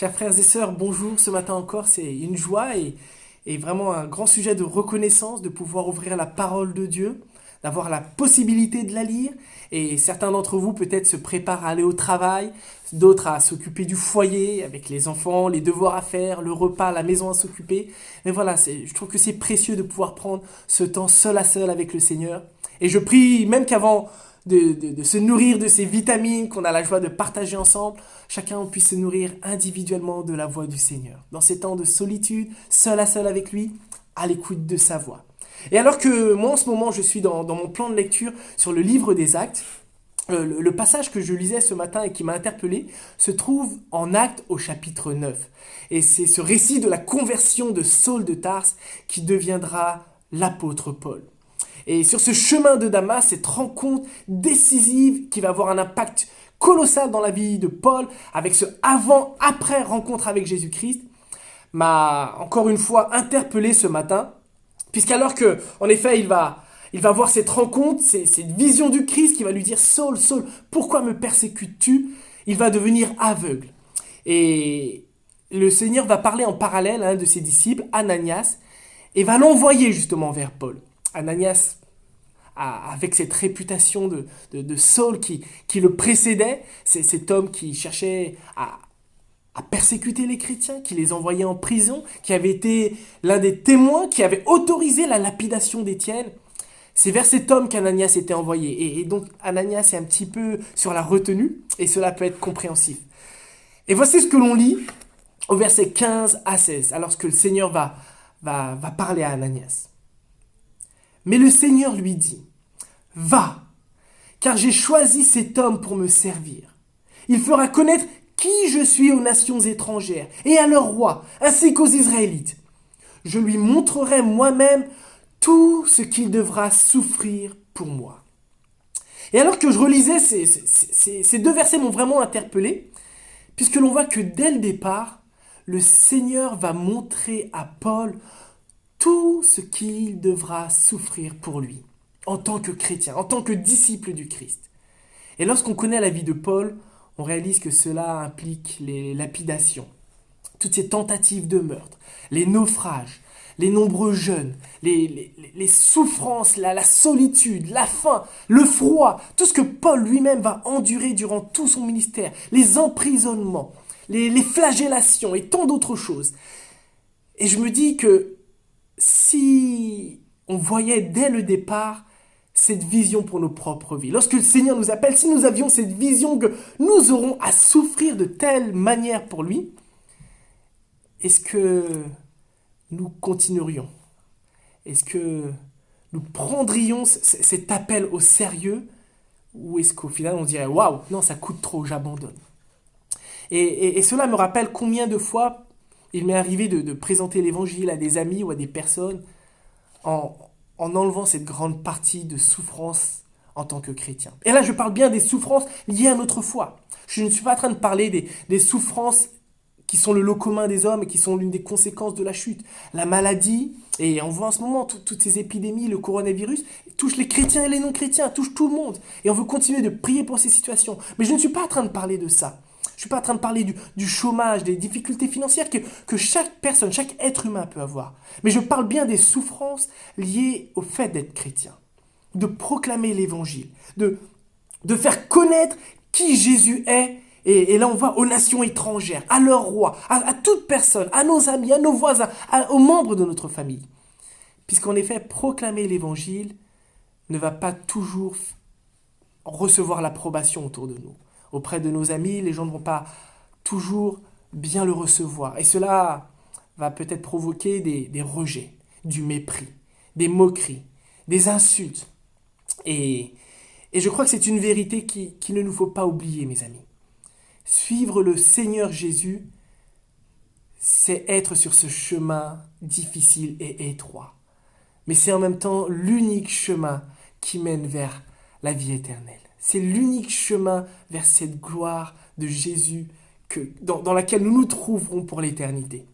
Chers frères et sœurs, bonjour. Ce matin encore, c'est une joie et vraiment un grand sujet de reconnaissance de pouvoir ouvrir la parole de Dieu, d'avoir la possibilité de la lire. Et certains d'entre vous peut-être se préparent à aller au travail, d'autres à s'occuper du foyer avec les enfants, les devoirs à faire, le repas, la maison à s'occuper. Mais voilà, je trouve que c'est précieux de pouvoir prendre ce temps seul à seul avec le Seigneur. Et je prie même qu'avant de se nourrir de ces vitamines qu'on a la joie de partager ensemble, chacun puisse se nourrir individuellement de la voix du Seigneur. Dans ces temps de solitude, seul à seul avec lui, à l'écoute de sa voix. Et alors que moi en ce moment je suis dans mon plan de lecture sur le livre des Actes, le passage que je lisais ce matin et qui m'a interpellé se trouve en Actes au chapitre 9. Et c'est ce récit de la conversion de Saul de Tarse qui deviendra l'apôtre Paul. Et sur ce chemin de Damas, cette rencontre décisive qui va avoir un impact colossal dans la vie de Paul, avec ce avant-après rencontre avec Jésus-Christ, m'a encore une fois interpellé ce matin, puisqu'alors que, en effet, il va voir cette rencontre, cette vision du Christ qui va lui dire Saul, Saul, pourquoi me persécutes-tu? Il va devenir aveugle. Et le Seigneur va parler en parallèle à un de ses disciples, Ananias, et va l'envoyer justement vers Paul. Ananias, avec cette réputation de Saul qui le précédait, c'est cet homme qui cherchait à persécuter les chrétiens, qui les envoyait en prison, qui avait été l'un des témoins, qui avait autorisé la lapidation d'Étienne. C'est vers cet homme qu'Ananias était envoyé. Et donc Ananias est un petit peu sur la retenue, et cela peut être compréhensif. Et voici ce que l'on lit au verset 15 à 16, alors que le Seigneur va parler à Ananias. Mais le Seigneur lui dit, va, car j'ai choisi cet homme pour me servir. Il fera connaître qui je suis aux nations étrangères et à leurs rois, ainsi qu'aux Israélites. Je lui montrerai moi-même tout ce qu'il devra souffrir pour moi. Et alors que je relisais ces deux versets m'ont vraiment interpellé, puisque l'on voit que dès le départ, le Seigneur va montrer à Paul tout ce qu'il devra souffrir pour lui, en tant que chrétien, en tant que disciple du Christ. Et lorsqu'on connaît la vie de Paul, on réalise que cela implique les lapidations, toutes ces tentatives de meurtre, les naufrages, les nombreux jeûnes, les souffrances, la solitude, la faim, le froid, tout ce que Paul lui-même va endurer durant tout son ministère, les emprisonnements, les flagellations et tant d'autres choses. Et je me dis que si on voyait dès le départ cette vision pour nos propres vies, lorsque le Seigneur nous appelle, si nous avions cette vision que nous aurons à souffrir de telle manière pour lui, est-ce que nous continuerions? Est-ce que nous prendrions cet appel au sérieux? Ou est-ce qu'au final on dirait waouh, non, ça coûte trop, j'abandonne? Et cela me rappelle combien de fois il m'est arrivé de présenter l'évangile à des amis ou à des personnes en, en enlevant cette grande partie de souffrance en tant que chrétien. Et là, je parle bien des souffrances liées à notre foi. Je ne suis pas en train de parler des souffrances qui sont le lot commun des hommes et qui sont l'une des conséquences de la chute. La maladie, et on voit en ce moment toutes ces épidémies, le coronavirus, touchent les chrétiens et les non-chrétiens, touchent tout le monde. Et on veut continuer de prier pour ces situations. Mais je ne suis pas en train de parler de ça. Je ne suis pas en train de parler du chômage, des difficultés financières que chaque personne, chaque être humain peut avoir. Mais je parle bien des souffrances liées au fait d'être chrétien, de proclamer l'évangile, de faire connaître qui Jésus est. Et là, on voit aux nations étrangères, à leurs rois, à toute personne, à nos amis, à nos voisins, aux membres de notre famille. Puisqu'en effet, proclamer l'évangile ne va pas toujours recevoir l'approbation autour de nous. Auprès de nos amis, les gens ne vont pas toujours bien le recevoir. Et cela va peut-être provoquer des rejets, du mépris, des moqueries, des insultes. Et je crois que c'est une vérité qu'il ne nous faut pas oublier, mes amis. Suivre le Seigneur Jésus, c'est être sur ce chemin difficile et étroit. Mais c'est en même temps l'unique chemin qui mène vers la vie éternelle. C'est l'unique chemin vers cette gloire de Jésus dans laquelle nous nous trouverons pour l'éternité.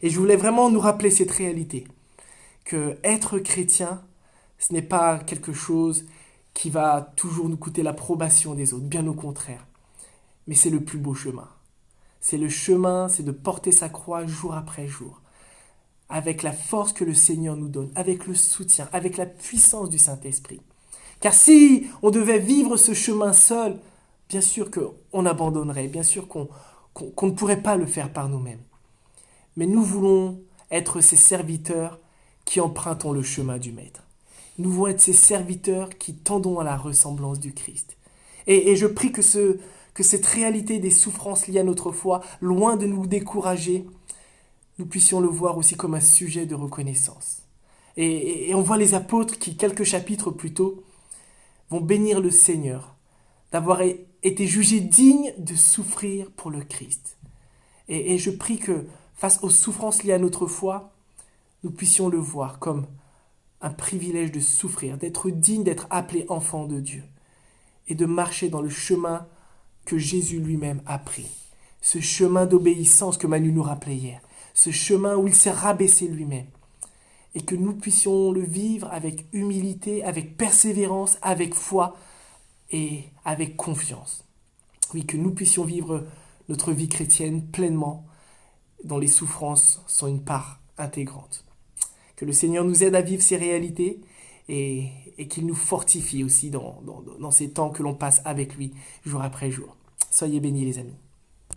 Et je voulais vraiment nous rappeler cette réalité, que être chrétien, ce n'est pas quelque chose qui va toujours nous coûter l'approbation des autres, bien au contraire. Mais c'est le plus beau chemin. C'est le chemin, c'est de porter sa croix jour après jour, avec la force que le Seigneur nous donne, avec le soutien, avec la puissance du Saint-Esprit. Car si on devait vivre ce chemin seul, bien sûr qu'on abandonnerait, bien sûr qu'on ne pourrait pas le faire par nous-mêmes. Mais nous voulons être ces serviteurs qui empruntons le chemin du Maître. Nous voulons être ces serviteurs qui tendons à la ressemblance du Christ. Et je prie que cette réalité des souffrances liées à notre foi, loin de nous décourager, nous puissions le voir aussi comme un sujet de reconnaissance. Et on voit les apôtres qui, quelques chapitres plus tôt, vont bénir le Seigneur d'avoir été jugés dignes de souffrir pour le Christ. Et je prie que, face aux souffrances liées à notre foi, nous puissions le voir comme un privilège de souffrir, d'être digne d'être appelé enfant de Dieu et de marcher dans le chemin que Jésus lui-même a pris. Ce chemin d'obéissance que Manu nous rappelait hier, ce chemin où il s'est rabaissé lui-même et que nous puissions le vivre avec humilité, avec persévérance, avec foi et avec confiance. Oui, que nous puissions vivre notre vie chrétienne pleinement, dont les souffrances sont une part intégrante. Que le Seigneur nous aide à vivre ces réalités et qu'il nous fortifie aussi dans ces temps que l'on passe avec lui jour après jour. Soyez bénis les amis.